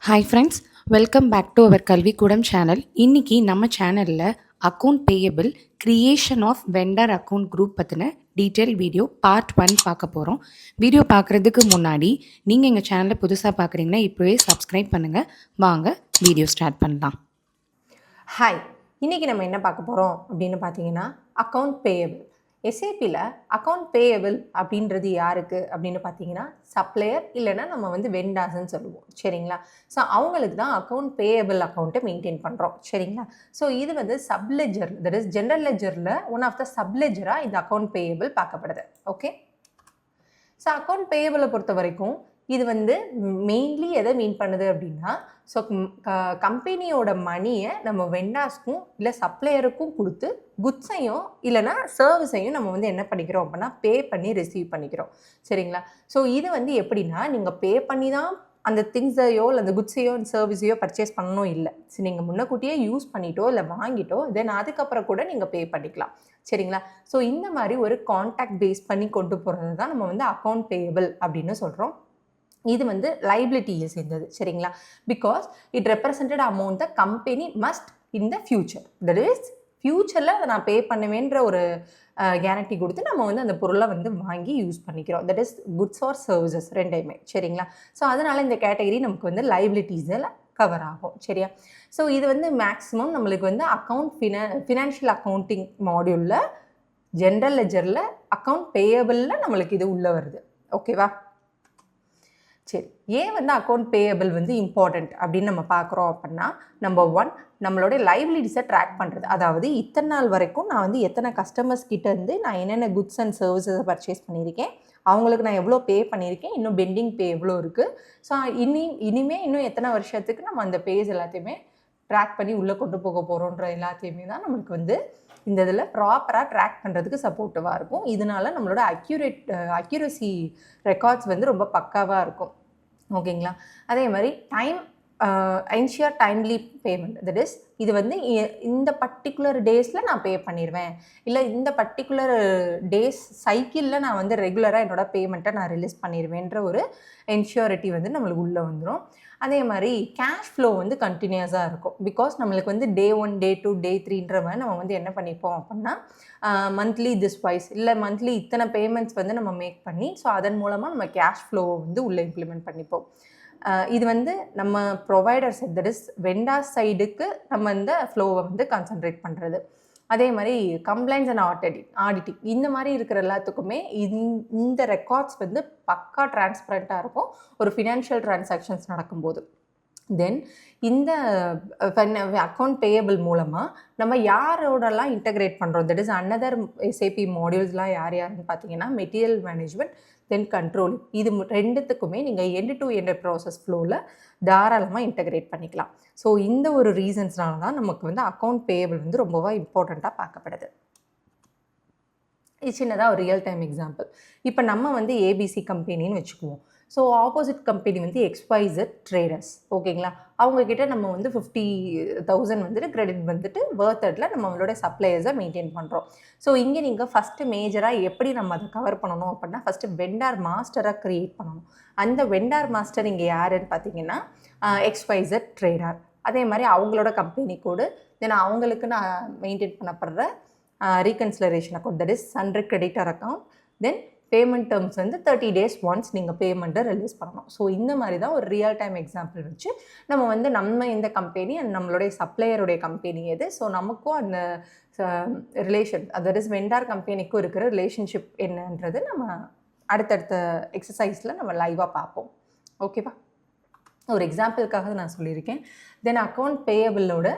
Hi friends, welcome back to our கல்விக்கூடம் channel. இன்னைக்கு நம்ம சேனலில் account payable creation of vendor account group பற்றின டீட்டெயில் வீடியோ பார்ட் 1 பார்க்க போகிறோம். வீடியோ பார்க்குறதுக்கு முன்னாடி நீங்கள் எங்கள் சேனலை புதுசாக பார்க்குறீங்கன்னா இப்போவே சப்ஸ்கிரைப் பண்ணுங்கள். வாங்க வீடியோ ஸ்டார்ட் பண்ணலாம். ஹாய், இன்றைக்கி நம்ம என்ன பார்க்க போகிறோம் அப்படின்னு பார்த்தீங்கன்னா அக்கௌண்ட் பேயபிள். எஸ்ஏபியில் அக்கௌண்ட் பேயபிள் அப்படின்றது யாருக்கு அப்படின்னு பார்த்தீங்கன்னா சப்ளையர் இல்லைன்னா நம்ம வெண்டார்ஸ்ன்னு சொல்லுவோம், சரிங்களா? ஸோ அவங்களுக்கு தான் அக்கௌண்ட் பேயபிள் அக்கௌண்ட்டை மெயின்டைன் பண்ணுறோம், சரிங்களா? ஸோ இது சப்லெஜர், தட் இஸ் ஜென்ரல் லெஜரில் ஒன் ஆஃப் த சப்லெஜராக இந்த அக்கௌண்ட் பேயபிள் பார்க்கப்படுது. ஓகே, ஸோ அக்கௌண்ட் பேயபிளை பொறுத்த வரைக்கும் இது மெயின்லி எதை மீன் பண்ணுது அப்படின்னா, ஸோ கம்பெனியோட மணியை நம்ம வெண்டார்ஸ்க்கும் இல்லை சப்ளையருக்கும் கொடுத்து குட்ஸையும் இல்லைனா சர்வீஸையும் நம்ம என்ன பண்ணிக்கிறோம் அப்படின்னா பே பண்ணி ரிசீவ் பண்ணிக்கிறோம், சரிங்களா? ஸோ இது எப்படின்னா நீங்கள் பே பண்ணி தான் அந்த திங்ஸையோ இல்லை அந்த குட்ஸையோ சர்வீஸையோ பர்ச்சேஸ் பண்ணணும் இல்லை. சரி, நீங்கள் முன்னக்கூட்டியே யூஸ் பண்ணிட்டோ இல்லை வாங்கிட்டோ தென் அதுக்கப்புறம் கூட நீங்கள் பே பண்ணிக்கலாம், சரிங்களா? ஸோ இந்த மாதிரி ஒரு கான்டாக்ட் பேஸ் பண்ணி கொண்டு போகிறது தான் நம்ம அக்கௌண்ட் பேயபிள் அப்படின்னு சொல்கிறோம். இது லைபிலிட்டியை சேர்ந்தது, சரிங்களா? Because it represented amount the company must in the future, that is ஃபியூச்சரில் அதை நான் பே பண்ணுவேன்ற ஒரு கேரண்டி கொடுத்து நம்ம அந்த பொருளை வாங்கி யூஸ் பண்ணிக்கிறோம். That is goods or services ரெண்டையுமே, சரிங்களா? ஸோ அதனால் இந்த கேட்டகரி நமக்கு லைபிலிட்டிஸில் கவர் ஆகும், சரியா? ஸோ இது மேக்ஸிமம் நம்மளுக்கு அக்கௌண்ட் ஃபினான்ஷியல் அக்கௌண்டிங் மாடியூலில் ஜென்ரல் லெஜரில் அக்கௌண்ட் பேயபிளில் நம்மளுக்கு இது உள்ளே வருது, ஓகேவா? சரி, ஏன் அக்கௌண்ட் பேயபிள் இம்பார்ட்டண்ட் அப்படின்னு நம்ம பார்க்குறோம் அப்படின்னா, நம்பர் 1 நம்மளோட லைபிலிட்டிஸை ட்ராக் பண்ணுறது. அதாவது இத்தனை நாள் வரைக்கும் நான் எத்தனை கஸ்டமர்ஸ் கிட்டேருந்து நான் என்னென்ன குட்ஸ் அண்ட் சர்வீசஸை பர்ச்சேஸ் பண்ணியிருக்கேன், அவங்களுக்கு நான் எவ்வளோ பே பண்ணியிருக்கேன், இன்னும் பெண்டிங் பே எவ்வளோ இருக்குது, ஸோ இன்னும் எத்தனை வருஷத்துக்கு நம்ம அந்த பேஸ் எல்லாத்தையுமே ட்ராக் பண்ணி உள்ளே கொண்டு போக போகிறோன்ற எல்லாத்தையுமே தான் நம்மளுக்கு இந்த இதில் ப்ராப்பராக ட்ராக் பண்ணுறதுக்கு சப்போர்ட்டிவாக இருக்கும். இதனால நம்மளோட அக்யூரசி ரெக்கார்ட்ஸ் ரொம்ப பக்காவாக இருக்கும், ஓகேங்களா? அதே மாதிரி ensure timely payment, that is இது இந்த பர்டிகுலர் டேஸில் நான் பே பண்ணிடுவேன், இல்லை இந்த பர்டிகுலர் டேஸ் சைக்கிளில் நான் ரெகுலராக என்னோடய பேமெண்ட்டை நான் ரிலீஸ் பண்ணிடுவேன்ற ஒரு என்ஷியூரிட்டி நம்மளுக்கு உள்ளே வந்துடும். அதே மாதிரி கேஷ் ஃப்ளோ கண்டினியூஸாக இருக்கும். பிகாஸ் நம்மளுக்கு டே 1 டே 2 டே 3ன்ற மாதிரி நம்ம என்ன பண்ணிப்போம் அப்படின்னா மந்த்லி திஸ் வைஸ் இல்லை மந்த்லி இத்தனை பேமெண்ட்ஸ் நம்ம மேக் பண்ணி ஸோ அதன் மூலமாக நம்ம கேஷ் ஃப்ளோவை உள்ளே இம்ப்ளிமெண்ட் பண்ணிப்போம். இது நம்ம provider side, that is vendor சைடுக்கு நம்ம இந்த ஃப்ளோவை கான்சன்ட்ரேட் பண்ணுறது. அதே மாதிரி கம்ப்ளைண்ட்ஸ் அண்ட் ஆடிட்டிங் இந்த மாதிரி இருக்கிற எல்லாத்துக்குமே இந்த ரெக்கார்ட்ஸ் பக்கா டிரான்ஸ்பரண்ட்டாக இருக்கும் ஒரு ஃபினான்ஷியல் டிரான்சாக்ஷன்ஸ் நடக்கும்போது. தென் இந்த அக்கௌண்ட் பேயபிள் மூலமாக நம்ம யாரோடலாம் இன்டகிரேட் பண்ணுறோம், தட் இஸ் அனதர் எஸ்ஏபி மாடியூல்ஸ்லாம் யாருன்னு பார்த்தீங்கன்னா மெட்டீரியல் மேனேஜ்மெண்ட் தென் கண்ட்ரோல். இது ரெண்டுத்துக்குமே நீங்கள் எண்ட் டு எண்ட் ப்ராசஸ் ஃப்ளோவில் தாராளமாக இன்டகிரேட் பண்ணிக்கலாம். ஸோ இந்த ஒரு ரீசன்ஸ்னால தான் நமக்கு அக்கௌண்ட் பேயபிள் ரொம்பவே இம்பார்ட்டண்ட்டாக பார்க்கப்படுது. இது சின்னதாக ஒரு ரியல் டைம் எக்ஸாம்பிள். இப்போ நம்ம ஏபிசி கம்பெனின்னு வச்சுக்குவோம். So opposite company XYZ traders, ஓகேங்களா? அவங்கக்கிட்ட நம்ம 50,000 கிரெடிட் வேர்த்தடில் நம்மளோட சப்ளையர்ஸை மெயின்டைன் பண்ணுறோம். ஸோ இங்கே நீங்கள் ஃபஸ்ட்டு மேஜராக எப்படி நம்ம அதை கவர் பண்ணணும் அப்படின்னா ஃபஸ்ட்டு வெண்டார் மாஸ்டராக க்ரியேட் பண்ணணும். அந்த வெண்டார் மாஸ்டர் இங்கே யாருன்னு பார்த்தீங்கன்னா XYZ ட்ரேடர். அதே மாதிரி அவங்களோட கம்பெனி கோடு, தென் அவங்களுக்கு நான் மெயின்டைன் பண்ணப்படுற reconciliation account, that is sundry creditor account, then payment terms 30 days once நீங்கள் பேமெண்ட்டை ரிலீஸ் பண்ணணும். ஸோ இந்த மாதிரி தான் ஒரு ரியல் டைம் எக்ஸாம்பிள் வச்சு நம்ம நம்ம இந்த கம்பெனி அண்ட் நம்மளுடைய சப்ளையருடைய கம்பெனி எது, ஸோ நமக்கும் அந்த ரிலேஷன், தட் இஸ் வெண்டார் கம்பெனிக்கும் இருக்கிற ரிலேஷன்ஷிப் என்னன்றது நம்ம அடுத்தடுத்த எக்ஸசைஸில் நம்ம லைவாக பார்ப்போம், ஓகேவா? ஒரு எக்ஸாம்பிளுக்காக நான் சொல்லியிருக்கேன். தென் அக்கௌண்ட் பேயபிளோட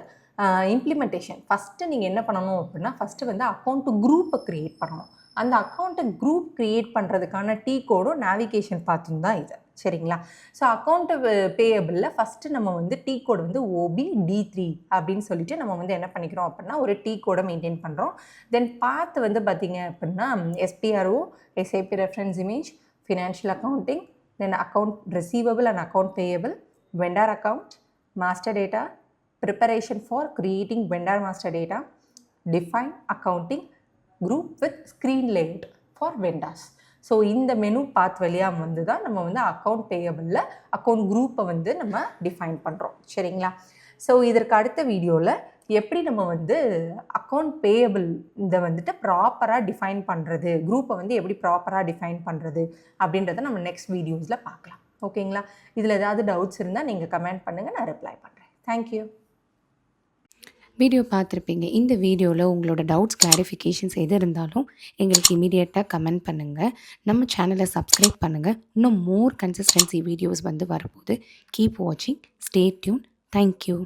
இம்ப்ளிமெண்டேஷன் ஃபஸ்ட்டு நீங்கள் என்ன பண்ணணும் அப்படின்னா ஃபஸ்ட்டு அக்கௌண்ட் குரூப்பை க்ரியேட் பண்ணணும். அந்த அக்கௌண்ட்டை குரூப் க்ரியேட் பண்ணுறதுக்கான டீ கோடும் நேவிகேஷன் பார்த்துன்னு தான் இது, சரிங்களா? ஸோ அக்கௌண்ட்டு பேயபிளில் ஃபஸ்ட்டு நம்ம டீ கோடு OBD3 அப்படின்னு சொல்லிட்டு நம்ம என்ன பண்ணிக்கிறோம் அப்படின்னா ஒரு டீ கோடை மெயின்டைன் பண்ணுறோம். தென் பார்த்து பார்த்தீங்க அப்படின்னா SPRO, SAP reference image, financial accounting, then account receivable and account payable, vendor account, master data, preparation for creating vendor master data, define accounting, group with screen layout for vendors. So இந்த menu பாத் வழியாக வந்து தான் நம்ம வந்து account பேயபிளில் account குரூப்பை வந்து நம்ம define பண்ணுறோம். சரிங்களா? ஸோ இதற்கு அடுத்த வீடியோவில் எப்படி நம்ம வந்து அக்கௌண்ட் பேயபிள் இதை வந்துட்டு ப்ராப்பராக டிஃபைன் பண்ணுறது, குரூப்பை வந்து எப்படி ப்ராப்பராக டிஃபைன் பண்ணுறது அப்படின்றத நம்ம நெக்ஸ்ட் வீடியோஸில் பார்க்கலாம். ஓகேங்களா? இதில் ஏதாவது டவுட்ஸ் இருந்தால் நீங்கள் கமெண்ட் பண்ணுங்கள், நான் ரிப்ளை பண்ணுறேன். தேங்க்யூ. வீடியோ பார்த்துருப்பீங்க. இந்த வீடியோவில் உங்களோட டவுட்ஸ் கிளாரிஃபிகேஷன்ஸ் எது இருந்தாலும் எங்களுக்கு இமீடியட்டாக கமெண்ட் பண்ணுங்கள். நம்ம சேனலை சப்ஸ்கிரைப் பண்ணுங்கள். இன்னும் மோர் கன்சிஸ்டன்சி வீடியோஸ் வந்து வரப்போகுது. கீப் வாட்சிங். Stay tune. தேங்க்யூ.